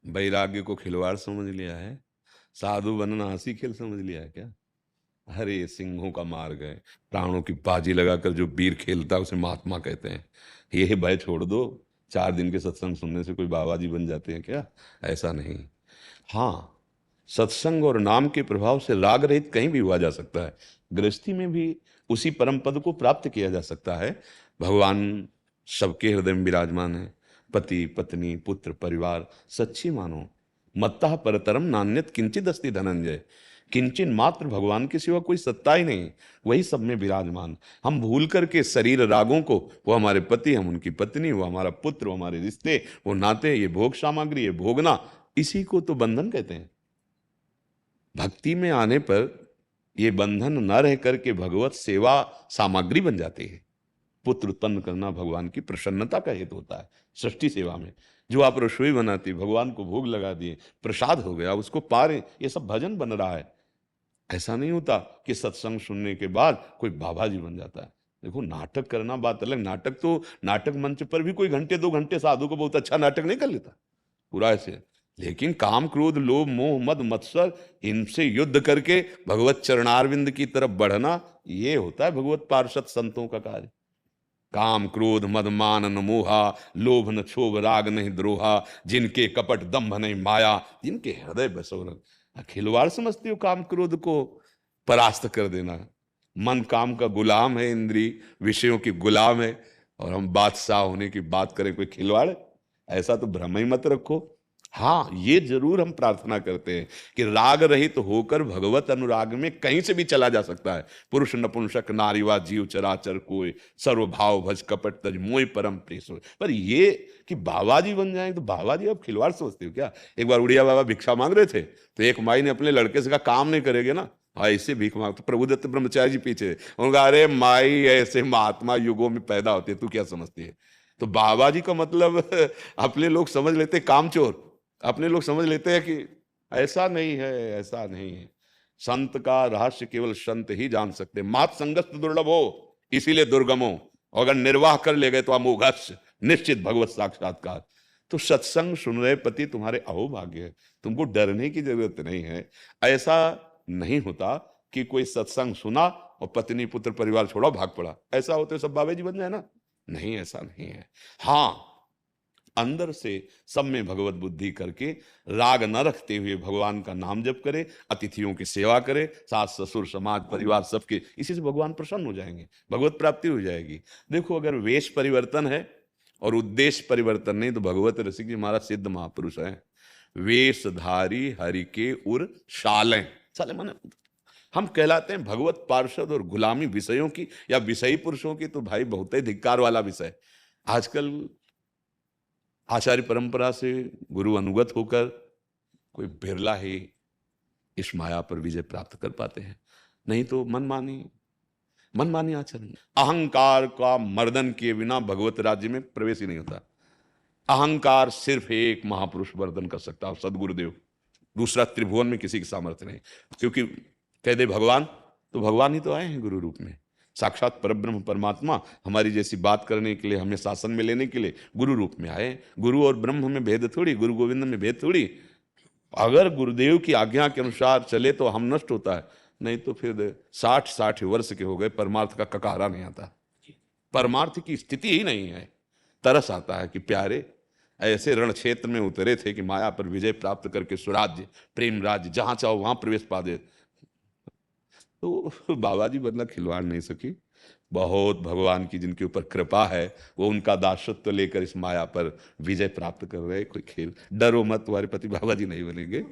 वैराग्य को खिलवाड़ समझ लिया है? साधु बनना हंसी खेल समझ लिया है क्या? अरे सिंहों का मार्ग है। प्राणों की बाजी लगाकर जो वीर खेलता है उसे महात्मा कहते हैं। ये भय छोड़ दो। 4 दिन के सत्संग सुनने से कोई बाबा जी बन जाते हैं क्या? ऐसा नहीं। हाँ, सत्संग और नाम के प्रभाव से राग रहित कहीं भी हुआ जा सकता है। गृहस्थी में भी उसी परम पद को प्राप्त किया जा सकता है। भगवान सबके हृदय में विराजमान है। पति पत्नी पुत्र परिवार सच्ची मानो। मत्तः परतरम नान्यत किंचित अस्ति धनंजय। किंचन मात्र भगवान के सिवा कोई सत्ता ही नहीं। वही सब में विराजमान। हम भूल करके शरीर रागों को, वो हमारे पति हम उनकी पत्नी, वो हमारा पुत्र वो हमारे रिश्ते वो नाते, ये भोग सामग्री ये भोगना, इसी को तो बंधन कहते हैं। भक्ति में आने पर ये बंधन न रह करके भगवत सेवा सामग्री बन जाती है। पुत्र उत्पन्न करना भगवान की प्रसन्नता का हेतु होता है। सृष्टि सेवा में जो आप रसोई बनाती, भगवान को भोग लगा दिए, प्रसाद हो गया, उसको पा रहे, ये सब भजन बन रहा है। ऐसा नहीं होता कि सत्संग सुनने के बाद कोई बाबा जी बन जाता है। देखो, नाटक करना बात अलग। नाटक तो नाटक मंच पर भी कोई घंटे 2 घंटे साधु को बहुत अच्छा नाटक नहीं कर लेता पूरा ऐसे। लेकिन काम क्रोध लोभ मोह मद मत्सर, इनसे युद्ध करके भगवत चरणारविंद की तरफ बढ़ना, ये होता है भगवत पार्षद संतों का कार्य। काम क्रोध मद मान न मोहा, लोभ न क्षोभ राग नहीं द्रोहा, जिनके कपट दंभ नहीं माया, जिनके हृदय बसोर। खिलवाड़ समझते हो काम क्रोध को परास्त कर देना? मन काम का गुलाम है, इंद्री विषयों की गुलाम है, और हम बादशाह होने की बात करें, कोई खिलवाड़? ऐसा तो भ्रम ही मत रखो। हाँ, ये जरूर हम प्रार्थना करते हैं कि राग रहित तो होकर भगवत अनुराग में कहीं से भी चला जा सकता है। पुरुष नपुंसक नारीवा जीव चराचर कोय, सर्वभाव भज कपट तज मोय परम प्रेस। पर ये कि बाबा जी बन जाए, तो बाबा जी अब खिलवाड़ सोचते हो क्या? एक बार उड़िया बाबा भिक्षा मांग रहे थे, तो एक माई ने अपने लड़के से कहा, काम नहीं करेगे ना? हाँ, ऐसे भीख मांग। तो प्रभुदत्त ब्रह्मचारी जी पीछे उनका, अरे माई ऐसे महात्मा युगों में पैदा होते, तू क्या समझती है? तो बाबा जी का मतलब अपने लोग समझ लेते कामचोर, अपने लोग समझ लेते हैं कि ऐसा नहीं है, ऐसा नहीं है। संत का रहस्य केवल संत ही जान सकते। मात संगत दुर्लभ हो, इसीलिए दुर्गम हो। और अगर निर्वाह कर ले गए तो अमोघस्य निश्चित भगवत साक्षात्कार। तो सत्संग सुन रहे पति तुम्हारे अहोभाग्य है, तुमको डरने की जरूरत नहीं है। ऐसा नहीं होता कि कोई सत्संग सुना और पत्नी पुत्र परिवार छोड़ा भाग पड़ा। ऐसा होते तो सब बाबा जी बन जाए ना? नहीं, ऐसा नहीं है। हाँ, अंदर से सब में भगवत बुद्धि करके राग न रखते हुए भगवान का नाम जप करे, अतिथियों की सेवा करे, सास ससुर समाज परिवार सबके, इसी से भगवान प्रसन्न हो जाएंगे, भगवत प्राप्ति हो जाएगी। देखो, अगर वेश परिवर्तन है और उद्देश्य परिवर्तन नहीं, तो भगवत रसिक जी हमारा सिद्ध महापुरुष है। वेशधारी हरि के उर शालें, साले माने हम कहलाते हैं भगवत पार्षद, और गुलामी विषयों की या विषयी पुरुषों की तो भाई बहुत ही धिक्कार वाला विषय। आजकल आचार्य परंपरा से गुरु अनुगत होकर कोई बिरला ही इस माया पर विजय प्राप्त कर पाते हैं। नहीं तो मनमानी आचरण, अहंकार का मर्दन किए बिना भगवत राज्य में प्रवेश ही नहीं होता। अहंकार सिर्फ एक महापुरुष वर्धन कर सकता है, सदगुरुदेव। दूसरा त्रिभुवन में किसी की सामर्थ्य नहीं। क्योंकि कह दे भगवान, तो भगवान ही तो आए हैं गुरु रूप में। साक्षात परब्रह्म परमात्मा हमारी जैसी बात करने के लिए, हमें शासन में लेने के लिए गुरु रूप में आए। गुरु और ब्रह्म में भेद थोड़ी, गुरु गोविंद में भेद थोड़ी। अगर गुरुदेव की आज्ञा के अनुसार चले तो हम नष्ट होता है, नहीं तो फिर 60 वर्ष के हो गए, परमार्थ का ककारा नहीं आता, परमार्थ की स्थिति ही नहीं है। तरस आता है कि प्यारे ऐसे रण क्षेत्र में उतरे थे कि माया पर विजय प्राप्त करके सुराज्य प्रेम राज्य जहां चाहो वहां प्रवेश पा दे। तो बाबा जी बदला खिलवाड़ नहीं सकी। बहुत भगवान की जिनके ऊपर कृपा है, वो उनका दासत्व लेकर इस माया पर विजय प्राप्त कर रहे। कोई खेल, डरो मत, तुम्हारे पति बाबा जी नहीं बनेंगे।